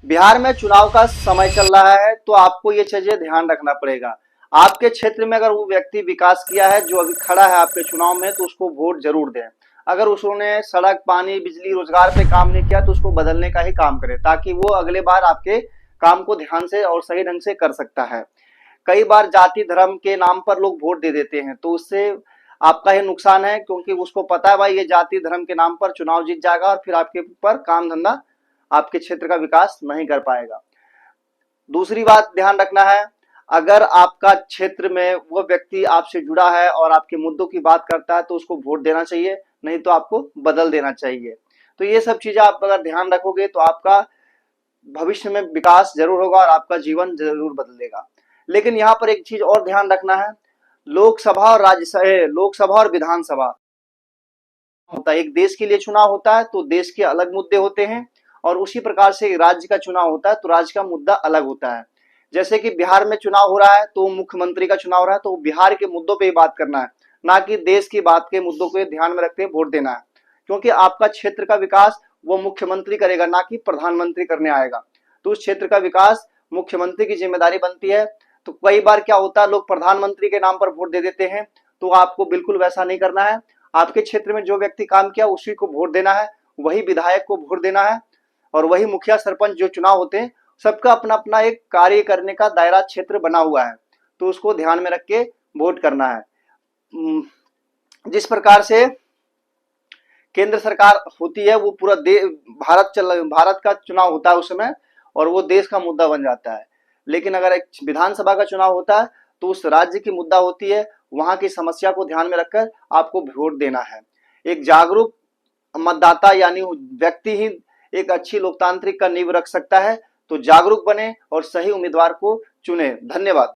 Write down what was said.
बिहार में चुनाव का समय चल रहा है तो आपको ये चीजें ध्यान रखना पड़ेगा। आपके क्षेत्र में अगर वो व्यक्ति विकास किया है जो अभी खड़ा है आपके चुनाव में तो उसको वोट जरूर दें। अगर उसने सड़क, पानी, बिजली, रोजगार पे काम नहीं किया तो उसको बदलने का ही काम करें ताकि वो अगले बार आपके काम को ध्यान से और सही ढंग से कर सकता है। कई बार जाति धर्म के नाम पर लोग वोट दे देते हैं तो उससे आपका ही नुकसान है, क्योंकि उसको पता है भाई ये जाति धर्म के नाम पर चुनाव जीत जाएगा और फिर आपके ऊपर काम धंधा, आपके क्षेत्र का विकास नहीं कर पाएगा। दूसरी बात ध्यान रखना है, अगर आपका क्षेत्र में वो व्यक्ति आपसे जुड़ा है और आपके मुद्दों की बात करता है तो उसको वोट देना चाहिए, नहीं तो आपको बदल देना चाहिए। तो ये सब चीजें आप अगर ध्यान रखोगे तो आपका भविष्य में विकास जरूर होगा और आपका जीवन जरूर बदलेगा। लेकिन यहाँ पर एक चीज और ध्यान रखना है, लोकसभा और राज्यसभा, लोकसभा और विधानसभा होता है, एक देश के लिए चुनाव होता है तो देश के अलग मुद्दे होते हैं, और उसी प्रकार से राज्य का चुनाव होता है तो राज्य का मुद्दा अलग होता है। जैसे कि बिहार में चुनाव हो रहा है तो मुख्यमंत्री का चुनाव हो रहा है तो बिहार के मुद्दों पे ही बात करना है, ना कि देश की बात के मुद्दों को ध्यान में रखते हुए वोट देना है। क्योंकि आपका क्षेत्र का विकास वो मुख्यमंत्री करेगा, ना कि प्रधानमंत्री करने आएगा। तो उस क्षेत्र का विकास मुख्यमंत्री की जिम्मेदारी बनती है। तो कई बार क्या होता है, लोग प्रधानमंत्री के नाम पर वोट दे देते हैं, तो आपको बिल्कुल वैसा नहीं करना है। आपके क्षेत्र में जो व्यक्ति काम किया उसी को वोट देना है, वही विधायक को वोट देना है, और वही मुखिया सरपंच जो चुनाव होते हैं सबका अपना अपना एक कार्य करने का दायरा क्षेत्र बना हुआ है, तो उसको ध्यान में रख के वोट करना है। जिस प्रकार से केंद्र सरकार होती है वो पूरा भारत का चुनाव होता है उस समय, और वो देश का मुद्दा बन जाता है। लेकिन अगर एक विधानसभा का चुनाव होता है तो उस राज्य की मुद्दा होती है, वहां की समस्या को ध्यान में रखकर आपको वोट देना है। एक जागरूक मतदाता यानी व्यक्ति ही एक अच्छी लोकतांत्रिक का नींव रख सकता है। तो जागरूक बने और सही उम्मीदवार को चुने। धन्यवाद।